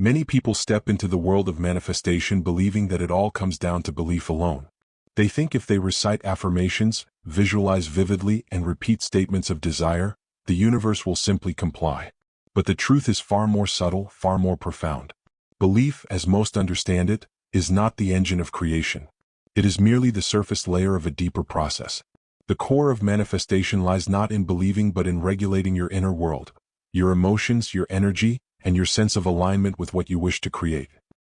Many people step into the world of manifestation believing that it all comes down to belief alone. They think if they recite affirmations, visualize vividly, and repeat statements of desire, the universe will simply comply. But the truth is far more subtle, far more profound. Belief, as most understand it, is not the engine of creation. It is merely the surface layer of a deeper process. The core of manifestation lies not in believing but in regulating your inner world, your emotions, your energy, and your sense of alignment with what you wish to create.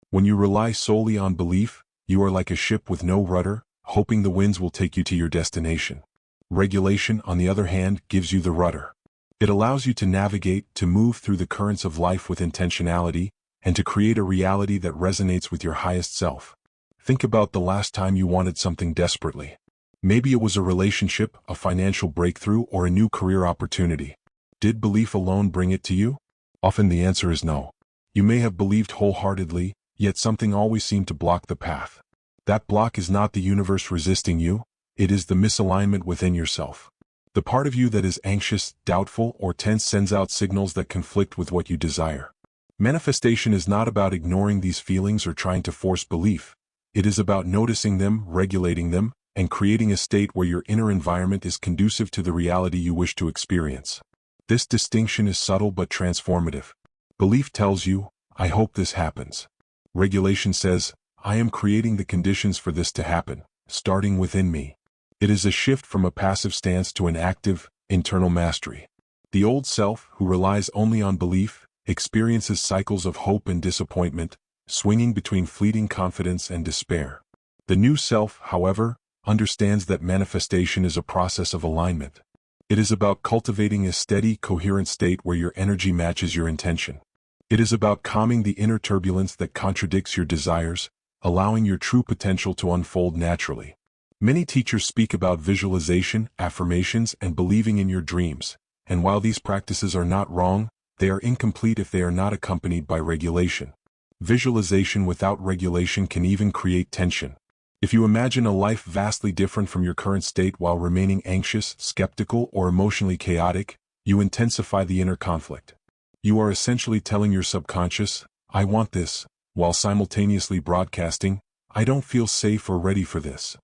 When you rely solely on belief, you are like a ship with no rudder, hoping the winds will take you to your destination. Regulation, on the other hand, gives you the rudder. It allows you to navigate, to move through the currents of life with intentionality, and to create a reality that resonates with your highest self. Think about the last time you wanted something desperately. Maybe it was a relationship, a financial breakthrough, or a new career opportunity. Did belief alone bring it to you? Often the answer is no. You may have believed wholeheartedly, yet something always seemed to block the path. That block is not the universe resisting you, it is the misalignment within yourself. The part of you that is anxious, doubtful, or tense sends out signals that conflict with what you desire. Manifestation is not about ignoring these feelings or trying to force belief. It is about noticing them, regulating them, and creating a state where your inner environment is conducive to the reality you wish to experience. This distinction is subtle but transformative. Belief tells you, I hope this happens. Regulation says, I am creating the conditions for this to happen, starting within me. It is a shift from a passive stance to an active, internal mastery. The old self, who relies only on belief, experiences cycles of hope and disappointment, swinging between fleeting confidence and despair. The new self, however, understands that manifestation is a process of alignment. It is about cultivating a steady, coherent state where your energy matches your intention. It is about calming the inner turbulence that contradicts your desires, allowing your true potential to unfold naturally. Many teachers speak about visualization, affirmations, and believing in your dreams, and while these practices are not wrong, they are incomplete if they are not accompanied by regulation. Visualization without regulation can even create tension. If you imagine a life vastly different from your current state while remaining anxious, skeptical, or emotionally chaotic, you intensify the inner conflict. You are essentially telling your subconscious, I want this, while simultaneously broadcasting, I don't feel safe or ready for this.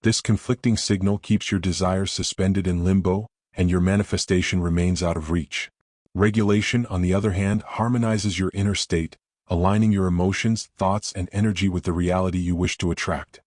This conflicting signal keeps your desires suspended in limbo, and your manifestation remains out of reach. Regulation, on the other hand, harmonizes your inner state, aligning your emotions, thoughts, and energy with the reality you wish to attract.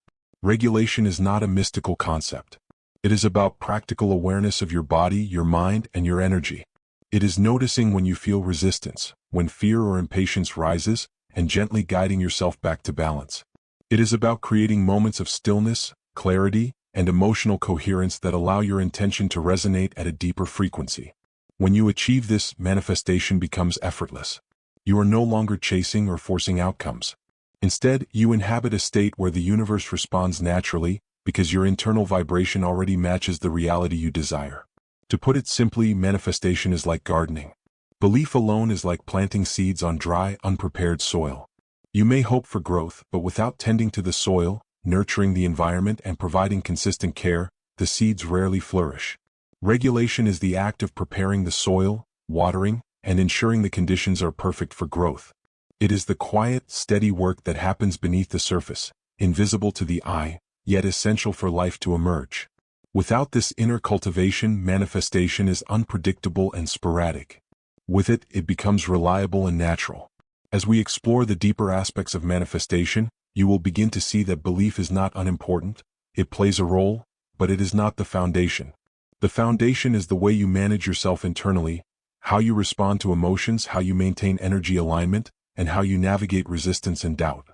Regulation is not a mystical concept. It is about practical awareness of your body, your mind, and your energy. It is noticing when you feel resistance, when fear or impatience rises, and gently guiding yourself back to balance. It is about creating moments of stillness, clarity, and emotional coherence that allow your intention to resonate at a deeper frequency. When you achieve this, manifestation becomes effortless. You are no longer chasing or forcing outcomes. Instead, you inhabit a state where the universe responds naturally, because your internal vibration already matches the reality you desire. To put it simply, manifestation is like gardening. Belief alone is like planting seeds on dry, unprepared soil. You may hope for growth, but without tending to the soil, nurturing the environment, and providing consistent care, the seeds rarely flourish. Regulation is the act of preparing the soil, watering, and ensuring the conditions are perfect for growth. It is the quiet, steady work that happens beneath the surface, invisible to the eye, yet essential for life to emerge. Without this inner cultivation, manifestation is unpredictable and sporadic. With it, it becomes reliable and natural. As we explore the deeper aspects of manifestation, you will begin to see that belief is not unimportant. It plays a role, but it is not the foundation. The foundation is the way you manage yourself internally, how you respond to emotions, how you maintain energy alignment, and how you navigate resistance and doubt.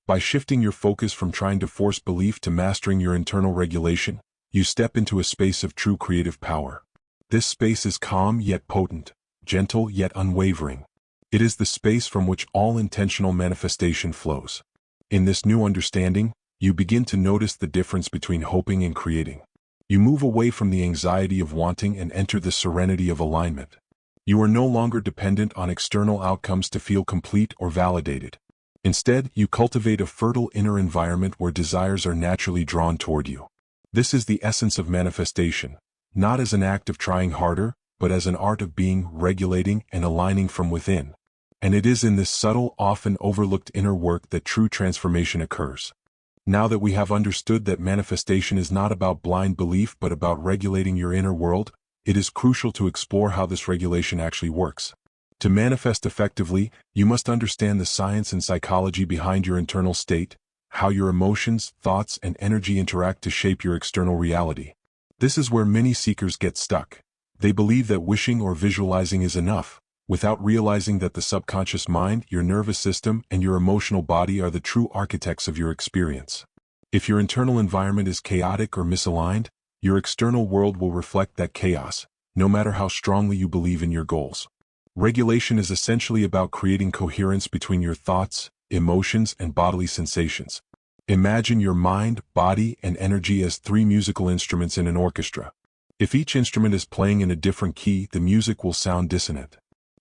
By shifting your focus from trying to force belief to mastering your internal regulation, you step into a space of true creative power. This space is calm yet potent, gentle yet unwavering. It is the space from which all intentional manifestation flows. In this new understanding, you begin to notice the difference between hoping and creating. You move away from the anxiety of wanting and enter the serenity of alignment. You are no longer dependent on external outcomes to feel complete or validated. Instead, you cultivate a fertile inner environment where desires are naturally drawn toward you. This is the essence of manifestation, not as an act of trying harder, but as an art of being, regulating, and aligning from within. And it is in this subtle, often overlooked inner work that true transformation occurs. Now that we have understood that manifestation is not about blind belief but about regulating your inner world, it is crucial to explore how this regulation actually works. To manifest effectively, you must understand the science and psychology behind your internal state, how your emotions, thoughts, and energy interact to shape your external reality. This is where many seekers get stuck. They believe that wishing or visualizing is enough, without realizing that the subconscious mind, your nervous system, and your emotional body are the true architects of your experience. If your internal environment is chaotic or misaligned, your external world will reflect that chaos, no matter how strongly you believe in your goals. Regulation is essentially about creating coherence between your thoughts, emotions, and bodily sensations. Imagine your mind, body, and energy as three musical instruments in an orchestra. If each instrument is playing in a different key, the music will sound dissonant.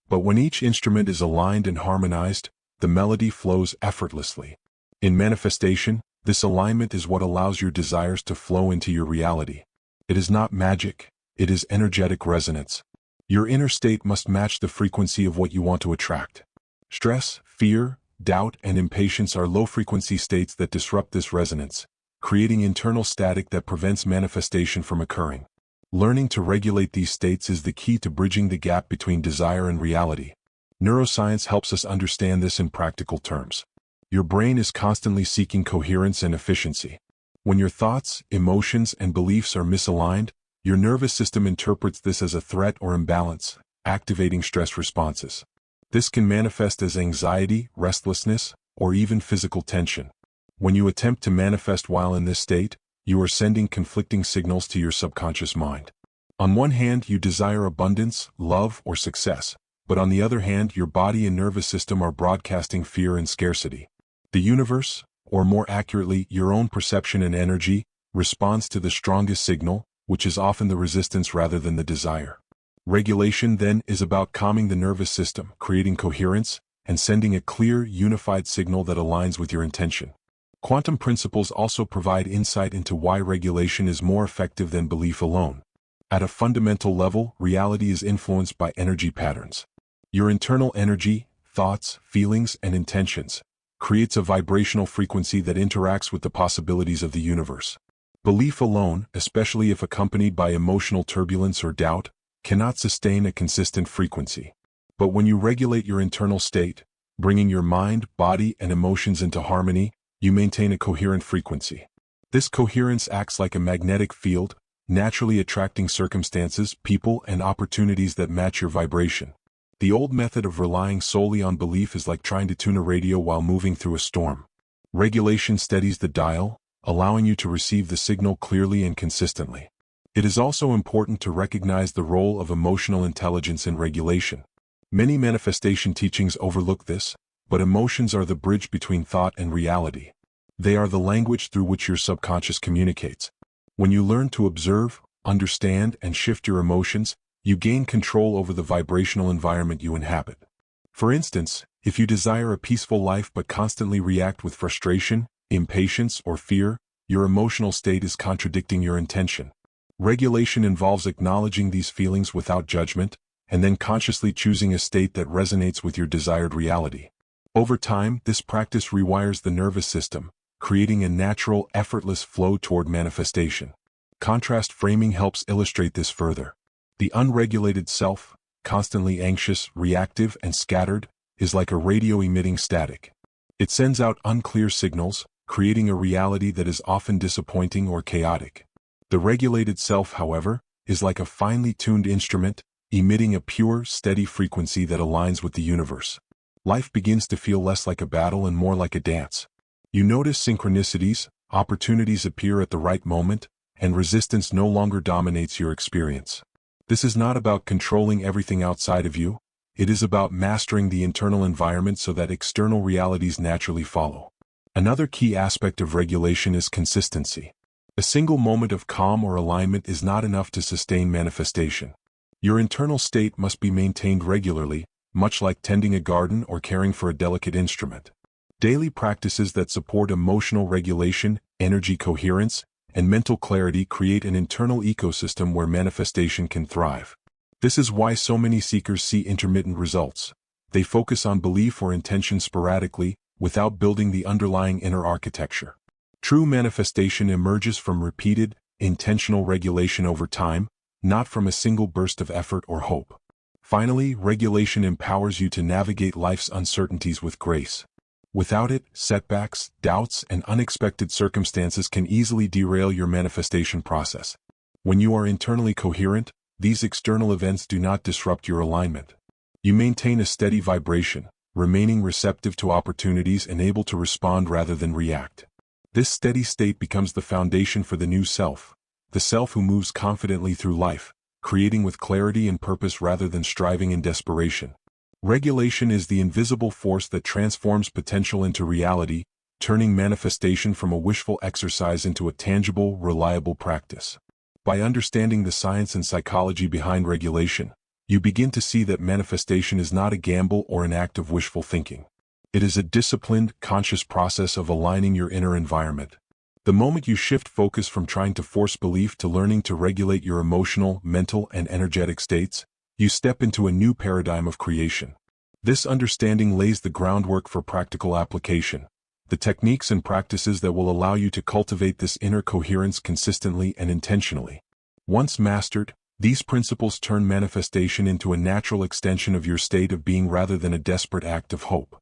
But when each instrument is aligned and harmonized, the melody flows effortlessly. In manifestation, this alignment is what allows your desires to flow into your reality. It is not magic, it is energetic resonance. Your inner state must match the frequency of what you want to attract. Stress, fear, doubt, and impatience are low-frequency states that disrupt this resonance, creating internal static that prevents manifestation from occurring. Learning to regulate these states is the key to bridging the gap between desire and reality. Neuroscience helps us understand this in practical terms. Your brain is constantly seeking coherence and efficiency. When your thoughts, emotions, and beliefs are misaligned, your nervous system interprets this as a threat or imbalance, activating stress responses. This can manifest as anxiety, restlessness, or even physical tension. When you attempt to manifest while in this state, you are sending conflicting signals to your subconscious mind. On one hand, you desire abundance, love, or success, but on the other hand, your body and nervous system are broadcasting fear and scarcity. The universe, or more accurately, your own perception and energy, responds to the strongest signal, which is often the resistance rather than the desire. Regulation, then, is about calming the nervous system, creating coherence, and sending a clear, unified signal that aligns with your intention. Quantum principles also provide insight into why regulation is more effective than belief alone. At a fundamental level, reality is influenced by energy patterns. Your internal energy, thoughts, feelings, and intentions creates a vibrational frequency that interacts with the possibilities of the universe. Belief alone, especially if accompanied by emotional turbulence or doubt, cannot sustain a consistent frequency. But when you regulate your internal state, bringing your mind, body, and emotions into harmony, you maintain a coherent frequency. This coherence acts like a magnetic field, naturally attracting circumstances, people, and opportunities that match your vibration. The old method of relying solely on belief is like trying to tune a radio while moving through a storm. Regulation steadies the dial, allowing you to receive the signal clearly and consistently. It is also important to recognize the role of emotional intelligence in regulation. Many manifestation teachings overlook this, but emotions are the bridge between thought and reality. They are the language through which your subconscious communicates. When you learn to observe, understand, and shift your emotions, you gain control over the vibrational environment you inhabit. For instance, if you desire a peaceful life but constantly react with frustration, impatience, or fear, your emotional state is contradicting your intention. Regulation involves acknowledging these feelings without judgment, and then consciously choosing a state that resonates with your desired reality. Over time, this practice rewires the nervous system, creating a natural, effortless flow toward manifestation. Contrast framing helps illustrate this further. The unregulated self, constantly anxious, reactive, and scattered, is like a radio emitting static. It sends out unclear signals, creating a reality that is often disappointing or chaotic. The regulated self, however, is like a finely tuned instrument, emitting a pure, steady frequency that aligns with the universe. Life begins to feel less like a battle and more like a dance. You notice synchronicities, opportunities appear at the right moment, and resistance no longer dominates your experience. This is not about controlling everything outside of you, it is about mastering the internal environment so that external realities naturally follow. Another key aspect of regulation is consistency. A single moment of calm or alignment is not enough to sustain manifestation. Your internal state must be maintained regularly, much like tending a garden or caring for a delicate instrument. Daily practices that support emotional regulation, energy coherence, and mental clarity create an internal ecosystem where manifestation can thrive. This is why so many seekers see intermittent results. They focus on belief or intention sporadically, without building the underlying inner architecture. True manifestation emerges from repeated, intentional regulation over time, not from a single burst of effort or hope. Finally, regulation empowers you to navigate life's uncertainties with grace. Without it, setbacks, doubts, and unexpected circumstances can easily derail your manifestation process. When you are internally coherent, these external events do not disrupt your alignment. You maintain a steady vibration, remaining receptive to opportunities and able to respond rather than react. This steady state becomes the foundation for the new self, the self who moves confidently through life, creating with clarity and purpose rather than striving in desperation. Regulation is the invisible force that transforms potential into reality, turning manifestation from a wishful exercise into a tangible, reliable practice. By understanding the science and psychology behind regulation, you begin to see that manifestation is not a gamble or an act of wishful thinking. It is a disciplined, conscious process of aligning your inner environment. The moment you shift focus from trying to force belief to learning to regulate your emotional, mental, and energetic states, you step into a new paradigm of creation. This understanding lays the groundwork for practical application, the techniques and practices that will allow you to cultivate this inner coherence consistently and intentionally. Once mastered, these principles turn manifestation into a natural extension of your state of being rather than a desperate act of hope.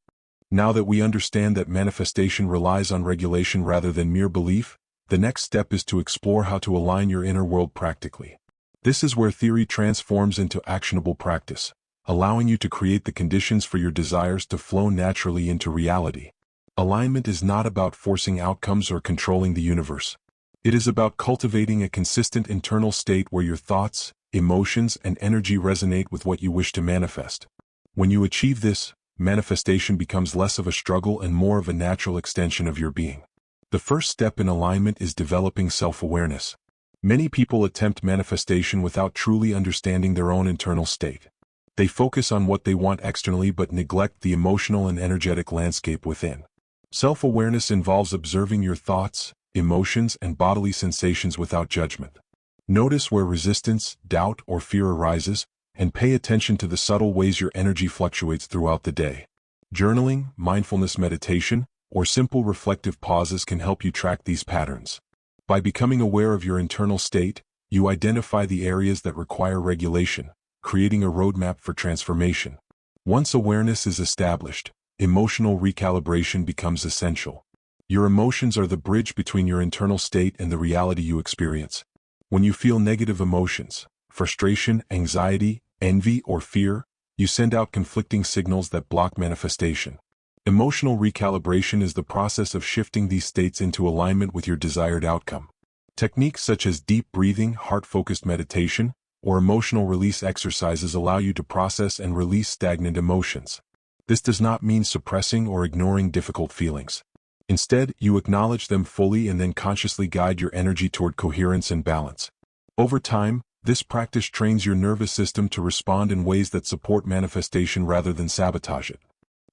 Now that we understand that manifestation relies on regulation rather than mere belief, the next step is to explore how to align your inner world practically. This is where theory transforms into actionable practice, allowing you to create the conditions for your desires to flow naturally into reality. Alignment is not about forcing outcomes or controlling the universe. It is about cultivating a consistent internal state where your thoughts, emotions, and energy resonate with what you wish to manifest. When you achieve this, manifestation becomes less of a struggle and more of a natural extension of your being. The first step in alignment is developing self-awareness. Many people attempt manifestation without truly understanding their own internal state. They focus on what they want externally but neglect the emotional and energetic landscape within. Self-awareness involves observing your thoughts, emotions, and bodily sensations without judgment. Notice where resistance, doubt, or fear arises, and pay attention to the subtle ways your energy fluctuates throughout the day. Journaling, mindfulness meditation, or simple reflective pauses can help you track these patterns. By becoming aware of your internal state, you identify the areas that require regulation, creating a roadmap for transformation. Once awareness is established, emotional recalibration becomes essential. Your emotions are the bridge between your internal state and the reality you experience. When you feel negative emotions, frustration, anxiety, envy, or fear, you send out conflicting signals that block manifestation. Emotional recalibration is the process of shifting these states into alignment with your desired outcome. Techniques such as deep breathing, heart-focused meditation, or emotional release exercises allow you to process and release stagnant emotions. This does not mean suppressing or ignoring difficult feelings. Instead, you acknowledge them fully and then consciously guide your energy toward coherence and balance. Over time, this practice trains your nervous system to respond in ways that support manifestation rather than sabotage it.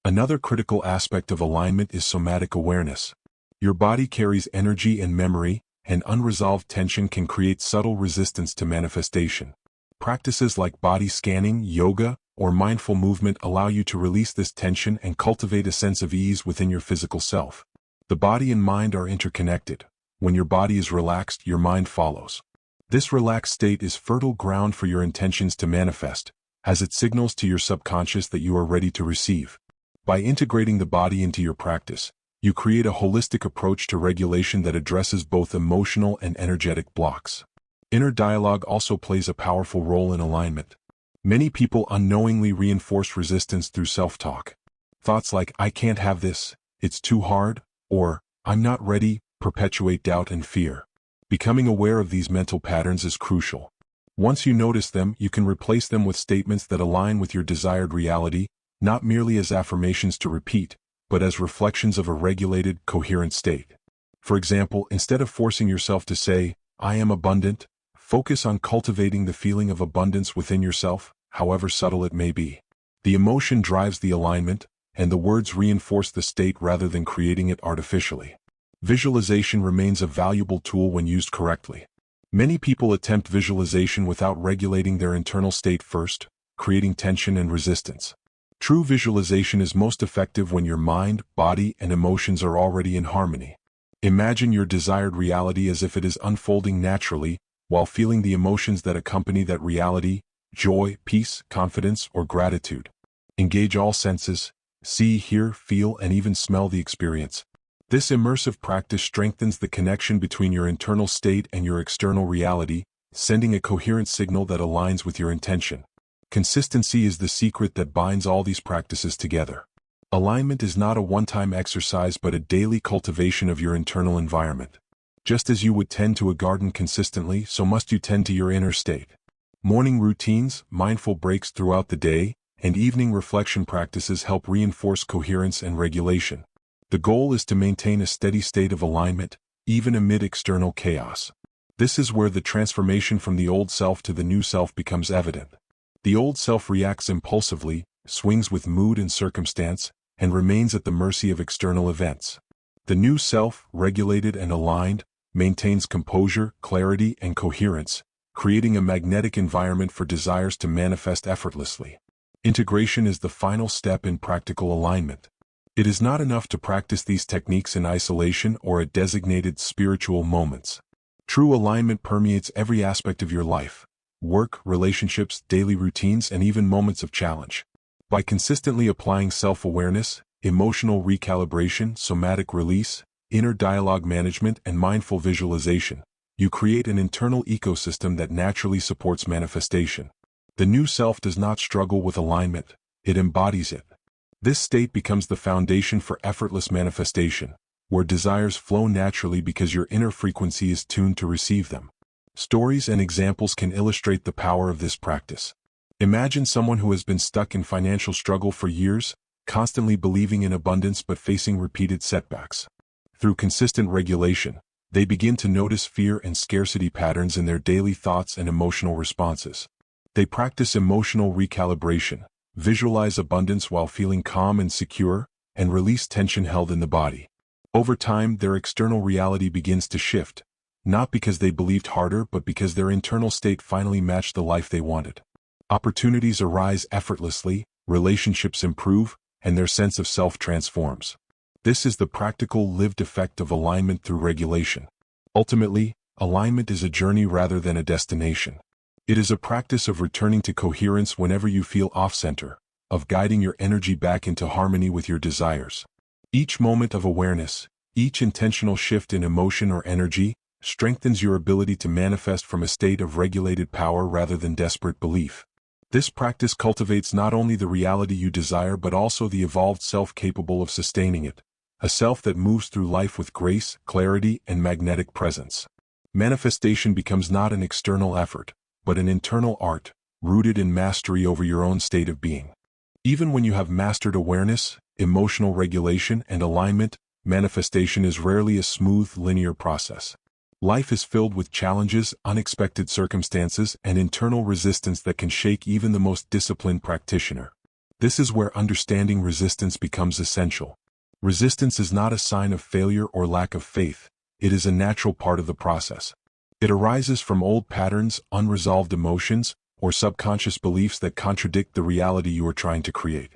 Another critical aspect of alignment is somatic awareness. Your body carries energy and memory, and unresolved tension can create subtle resistance to manifestation. Practices like body scanning, yoga, or mindful movement allow you to release this tension and cultivate a sense of ease within your physical self. The body and mind are interconnected. When your body is relaxed, your mind follows. This relaxed state is fertile ground for your intentions to manifest, as it signals to your subconscious that you are ready to receive. By integrating the body into your practice, you create a holistic approach to regulation that addresses both emotional and energetic blocks. Inner dialogue also plays a powerful role in alignment. Many people unknowingly reinforce resistance through self-talk. Thoughts like, "I can't have this," "it's too hard," or "I'm not ready," perpetuate doubt and fear. Becoming aware of these mental patterns is crucial. Once you notice them, you can replace them with statements that align with your desired reality, not merely as affirmations to repeat, but as reflections of a regulated, coherent state. For example, instead of forcing yourself to say, "I am abundant," focus on cultivating the feeling of abundance within yourself, however subtle it may be. The emotion drives the alignment, and the words reinforce the state rather than creating it artificially. Visualization remains a valuable tool when used correctly. Many people attempt visualization without regulating their internal state first, creating tension and resistance. True visualization is most effective when your mind, body, and emotions are already in harmony. Imagine your desired reality as if it is unfolding naturally, while feeling the emotions that accompany that reality: joy, peace, confidence, or gratitude. Engage all senses: see, hear, feel, and even smell the experience. This immersive practice strengthens the connection between your internal state and your external reality, sending a coherent signal that aligns with your intention. Consistency is the secret that binds all these practices together. Alignment is not a one-time exercise but a daily cultivation of your internal environment. Just as you would tend to a garden consistently, so must you tend to your inner state. Morning routines, mindful breaks throughout the day, and evening reflection practices help reinforce coherence and regulation. The goal is to maintain a steady state of alignment, even amid external chaos. This is where the transformation from the old self to the new self becomes evident. The old self reacts impulsively, swings with mood and circumstance, and remains at the mercy of external events. The new self, regulated and aligned, maintains composure, clarity, and coherence, creating a magnetic environment for desires to manifest effortlessly. Integration is the final step in practical alignment. It is not enough to practice these techniques in isolation or at designated spiritual moments. True alignment permeates every aspect of your life: work, relationships, daily routines, and even moments of challenge. By consistently applying self-awareness, emotional recalibration, somatic release, inner dialogue management, and mindful visualization, you create an internal ecosystem that naturally supports manifestation. The new self does not struggle with alignment, it embodies it. This state becomes the foundation for effortless manifestation, where desires flow naturally because your inner frequency is tuned to receive them. Stories and examples can illustrate the power of this practice. Imagine someone who has been stuck in financial struggle for years, constantly believing in abundance but facing repeated setbacks. Through consistent regulation, they begin to notice fear and scarcity patterns in their daily thoughts and emotional responses. They practice emotional recalibration, visualize abundance while feeling calm and secure, and release tension held in the body. Over time, their external reality begins to shift, not because they believed harder but because their internal state finally matched the life they wanted. Opportunities arise effortlessly, relationships improve, and their sense of self transforms. This is the practical, lived effect of alignment through regulation. Ultimately, alignment is a journey rather than a destination. It is a practice of returning to coherence whenever you feel off-center, of guiding your energy back into harmony with your desires. Each moment of awareness, each intentional shift in emotion or energy, strengthens your ability to manifest from a state of regulated power rather than desperate belief. This practice cultivates not only the reality you desire but also the evolved self capable of sustaining it, a self that moves through life with grace, clarity, and magnetic presence. Manifestation becomes not an external effort, but an internal art, rooted in mastery over your own state of being. Even when you have mastered awareness, emotional regulation, and alignment, manifestation is rarely a smooth, linear process. Life is filled with challenges, unexpected circumstances, and internal resistance that can shake even the most disciplined practitioner. This is where understanding resistance becomes essential. Resistance is not a sign of failure or lack of faith, it is a natural part of the process. It arises from old patterns, unresolved emotions, or subconscious beliefs that contradict the reality you are trying to create.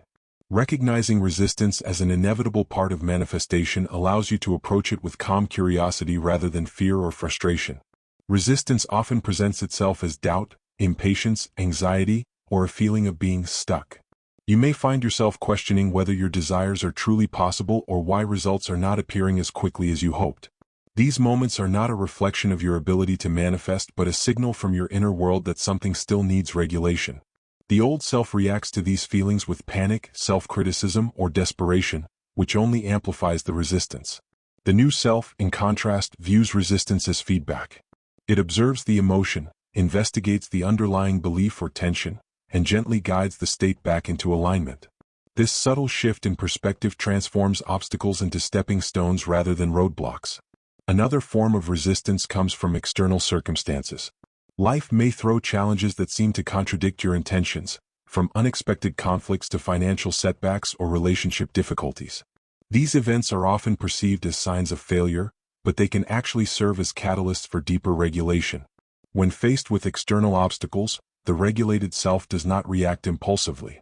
Recognizing resistance as an inevitable part of manifestation allows you to approach it with calm curiosity rather than fear or frustration. Resistance often presents itself as doubt, impatience, anxiety, or a feeling of being stuck. You may find yourself questioning whether your desires are truly possible or why results are not appearing as quickly as you hoped. These moments are not a reflection of your ability to manifest but a signal from your inner world that something still needs regulation. The old self reacts to these feelings with panic, self-criticism, or desperation, which only amplifies the resistance. The new self, in contrast, views resistance as feedback. It observes the emotion, investigates the underlying belief or tension, and gently guides the state back into alignment. This subtle shift in perspective transforms obstacles into stepping stones rather than roadblocks. Another form of resistance comes from external circumstances. Life may throw challenges that seem to contradict your intentions, from unexpected conflicts to financial setbacks or relationship difficulties. These events are often perceived as signs of failure, but they can actually serve as catalysts for deeper regulation. When faced with external obstacles, the regulated self does not react impulsively.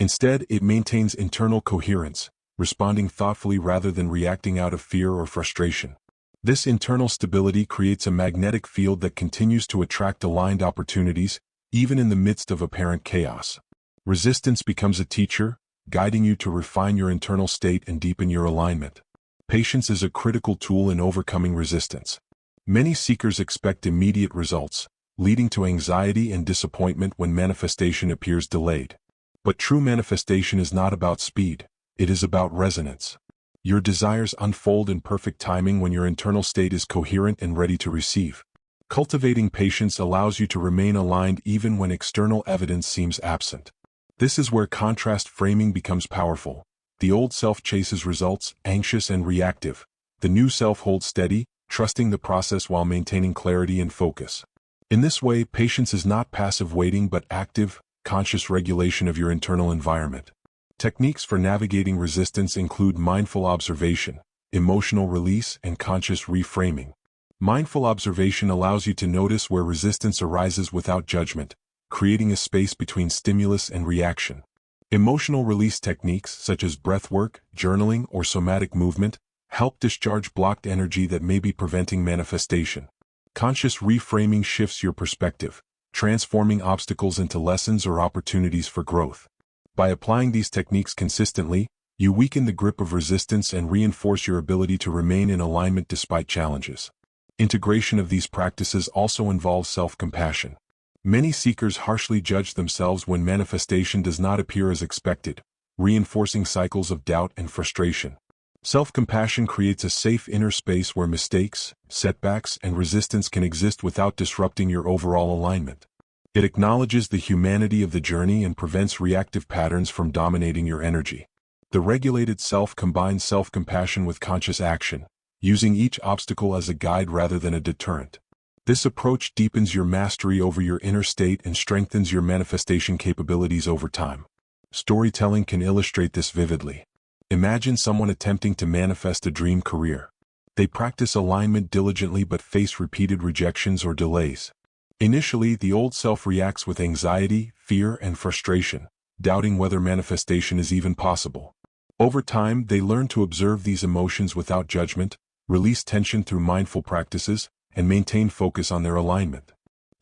Instead, it maintains internal coherence, responding thoughtfully rather than reacting out of fear or frustration. This internal stability creates a magnetic field that continues to attract aligned opportunities, even in the midst of apparent chaos. Resistance becomes a teacher, guiding you to refine your internal state and deepen your alignment. Patience is a critical tool in overcoming resistance. Many seekers expect immediate results, leading to anxiety and disappointment when manifestation appears delayed. But true manifestation is not about speed, it is about resonance. Your desires unfold in perfect timing when your internal state is coherent and ready to receive. Cultivating patience allows you to remain aligned even when external evidence seems absent. This is where contrast framing becomes powerful. The old self chases results, anxious and reactive. The new self holds steady, trusting the process while maintaining clarity and focus. In this way, patience is not passive waiting but active, conscious regulation of your internal environment. Techniques for navigating resistance include mindful observation, emotional release, and conscious reframing. Mindful observation allows you to notice where resistance arises without judgment, creating a space between stimulus and reaction. Emotional release techniques such as breathwork, journaling, or somatic movement help discharge blocked energy that may be preventing manifestation. Conscious reframing shifts your perspective, transforming obstacles into lessons or opportunities for growth. By applying these techniques consistently, you weaken the grip of resistance and reinforce your ability to remain in alignment despite challenges. Integration of these practices also involves self-compassion. Many seekers harshly judge themselves when manifestation does not appear as expected, reinforcing cycles of doubt and frustration. Self-compassion creates a safe inner space where mistakes, setbacks, and resistance can exist without disrupting your overall alignment. It acknowledges the humanity of the journey and prevents reactive patterns from dominating your energy. The regulated self combines self-compassion with conscious action, using each obstacle as a guide rather than a deterrent. This approach deepens your mastery over your inner state and strengthens your manifestation capabilities over time. Storytelling can illustrate this vividly. Imagine someone attempting to manifest a dream career. They practice alignment diligently but face repeated rejections or delays. Initially, the old self reacts with anxiety, fear, and frustration, doubting whether manifestation is even possible. Over time, they learn to observe these emotions without judgment, release tension through mindful practices, and maintain focus on their alignment.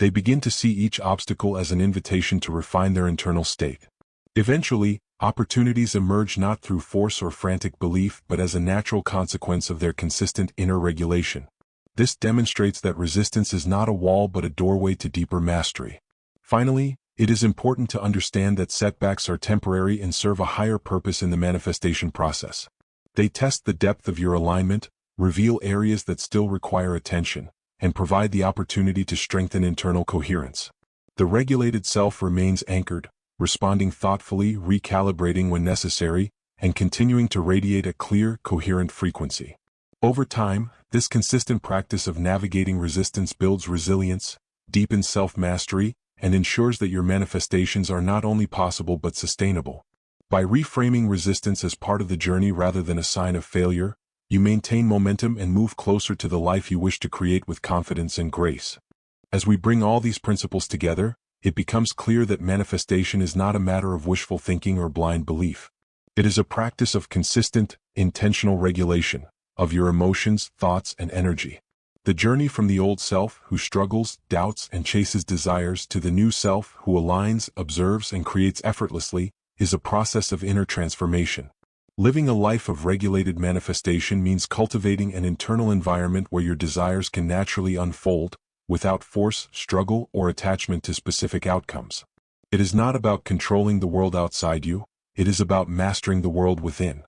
They begin to see each obstacle as an invitation to refine their internal state. Eventually, opportunities emerge not through force or frantic belief but as a natural consequence of their consistent inner regulation. This demonstrates that resistance is not a wall but a doorway to deeper mastery. Finally, it is important to understand that setbacks are temporary and serve a higher purpose in the manifestation process. They test the depth of your alignment, reveal areas that still require attention, and provide the opportunity to strengthen internal coherence. The regulated self remains anchored, responding thoughtfully, recalibrating when necessary, and continuing to radiate a clear, coherent frequency. Over time, this consistent practice of navigating resistance builds resilience, deepens self-mastery, and ensures that your manifestations are not only possible but sustainable. By reframing resistance as part of the journey rather than a sign of failure, you maintain momentum and move closer to the life you wish to create with confidence and grace. As we bring all these principles together, it becomes clear that manifestation is not a matter of wishful thinking or blind belief. It is a practice of consistent, intentional regulation of your emotions, thoughts, and energy. The journey from the old self, who struggles, doubts, and chases desires, to the new self, who aligns, observes, and creates effortlessly, is a process of inner transformation. Living a life of regulated manifestation means cultivating an internal environment where your desires can naturally unfold, without force, struggle, or attachment to specific outcomes. It is not about controlling the world outside you, it is about mastering the world within.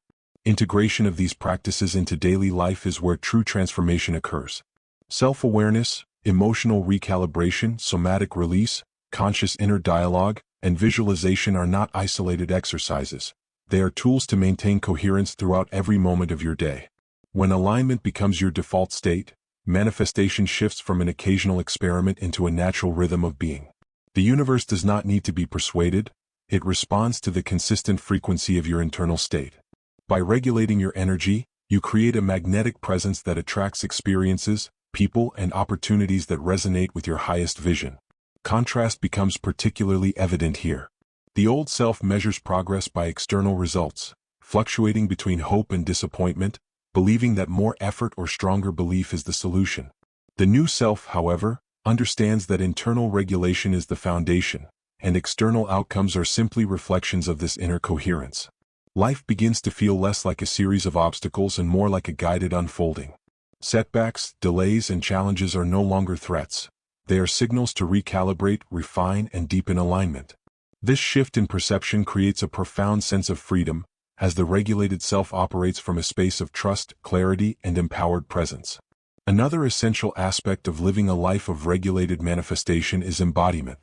Integration of these practices into daily life is where true transformation occurs. Self-awareness, emotional recalibration, somatic release, conscious inner dialogue, and visualization are not isolated exercises. They are tools to maintain coherence throughout every moment of your day. When alignment becomes your default state, manifestation shifts from an occasional experiment into a natural rhythm of being. The universe does not need to be persuaded, it responds to the consistent frequency of your internal state. By regulating your energy, you create a magnetic presence that attracts experiences, people, and opportunities that resonate with your highest vision. Contrast becomes particularly evident here. The old self measures progress by external results, fluctuating between hope and disappointment, believing that more effort or stronger belief is the solution. The new self, however, understands that internal regulation is the foundation, and external outcomes are simply reflections of this inner coherence. Life begins to feel less like a series of obstacles and more like a guided unfolding. Setbacks, delays, and challenges are no longer threats. They are signals to recalibrate, refine, and deepen alignment. This shift in perception creates a profound sense of freedom, as the regulated self operates from a space of trust, clarity, and empowered presence. Another essential aspect of living a life of regulated manifestation is embodiment.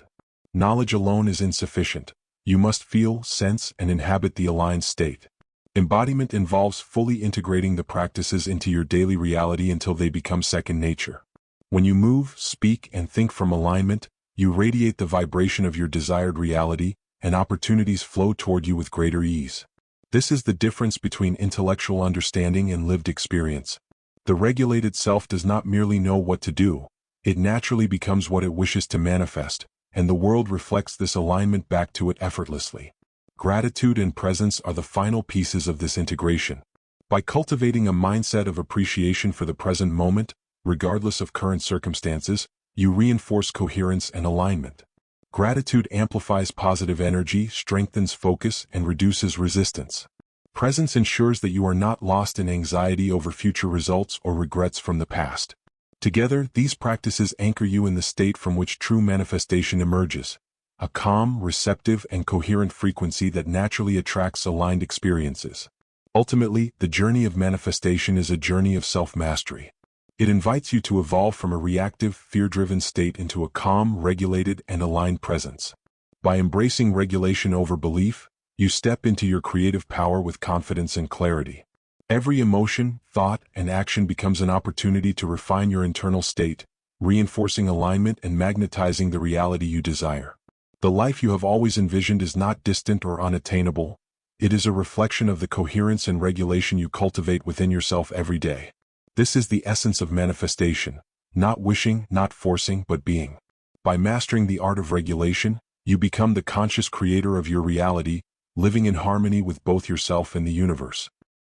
Knowledge alone is insufficient. You must feel, sense, and inhabit the aligned state. Embodiment involves fully integrating the practices into your daily reality until they become second nature. When you move, speak, and think from alignment, you radiate the vibration of your desired reality, and opportunities flow toward you with greater ease. This is the difference between intellectual understanding and lived experience. The regulated self does not merely know what to do, it naturally becomes what it wishes to manifest, and the world reflects this alignment back to it effortlessly. Gratitude and presence are the final pieces of this integration. By cultivating a mindset of appreciation for the present moment, regardless of current circumstances, you reinforce coherence and alignment. Gratitude amplifies positive energy, strengthens focus, and reduces resistance. Presence ensures that you are not lost in anxiety over future results or regrets from the past. Together, these practices anchor you in the state from which true manifestation emerges, a calm, receptive, and coherent frequency that naturally attracts aligned experiences. Ultimately, the journey of manifestation is a journey of self-mastery. It invites you to evolve from a reactive, fear-driven state into a calm, regulated, and aligned presence. By embracing regulation over belief, you step into your creative power with confidence and clarity. Every emotion, thought, and action becomes an opportunity to refine your internal state, reinforcing alignment and magnetizing the reality you desire. The life you have always envisioned is not distant or unattainable. It is a reflection of the coherence and regulation you cultivate within yourself every day. This is the essence of manifestation, not wishing, not forcing, but being. By mastering the art of regulation, you become the conscious creator of your reality, living in harmony with both yourself and the universe.